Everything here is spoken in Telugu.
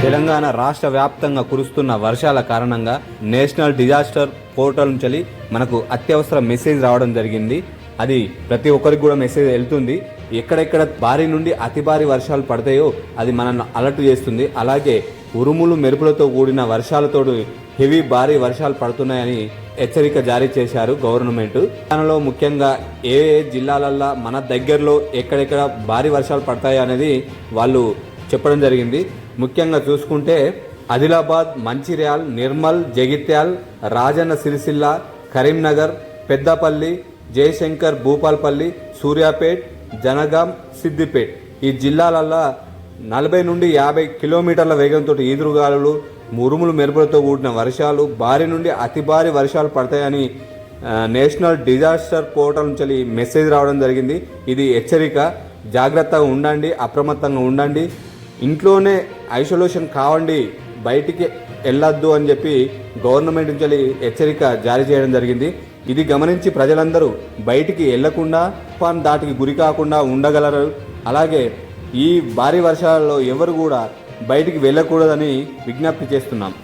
తెలంగాణ రాష్ట్ర వ్యాప్తంగా కురుస్తున్న వర్షాల కారణంగా నేషనల్ డిజాస్టర్ పోర్టల్ నుంచి మనకు అత్యవసర మెసేజ్ రావడం జరిగింది. అది ప్రతి ఒక్కరికి కూడా మెసేజ్ వెళ్తుంది. ఎక్కడెక్కడ భారీ నుండి అతి భారీ వర్షాలు పడతాయో అది మనల్ని అలర్ట్ చేస్తుంది. అలాగే ఉరుములు మెరుపులతో కూడిన వర్షాలతో హెవీ భారీ వర్షాలు పడుతున్నాయని హెచ్చరిక జారీ చేశారు గవర్నమెంట్. దానిలో ముఖ్యంగా ఏ జిల్లాలల్లో మన దగ్గరలో ఎక్కడెక్కడ భారీ వర్షాలు పడతాయో అనేది వాళ్ళు చెప్పడం జరిగింది. ముఖ్యంగా చూసుకుంటే ఆదిలాబాద్, మంచిర్యాల్, నిర్మల్, జగిత్యాల్, రాజన్న సిరిసిల్ల, కరీంనగర్, పెద్దపల్లి, జయశంకర్, భూపాల్పల్లి, సూర్యాపేట్, జనగాం, సిద్దిపేట్ ఈ జిల్లాలల్లో 40 నుండి 50 కిలోమీటర్ల వేగంతో ఈదురుగాలులు, ఉరుములు మెరుపులతో కూడిన వర్షాలు, భారీ నుండి అతి భారీ వర్షాలు పడతాయని నేషనల్ డిజాస్టర్ పోర్టల్ నుంచి మెసేజ్ రావడం జరిగింది. ఇది హెచ్చరిక. జాగ్రత్తగా ఉండండి, అప్రమత్తంగా ఉండండి, ఇంట్లోనే ఐసోలేషన్ కావండి, బయటికి వెళ్ళొద్దు అని చెప్పి గవర్నమెంట్ నుంచి హెచ్చరిక జారీ చేయడం జరిగింది. ఇది గమనించి ప్రజలందరూ బయటికి వెళ్లకుండా తుఫాన్ దాటికి గురి కాకుండా ఉండగలరు. అలాగే ఈ భారీ వర్షాలలో ఎవరు కూడా బయటికి వెళ్ళకూడదని విజ్ఞప్తి చేస్తున్నాం.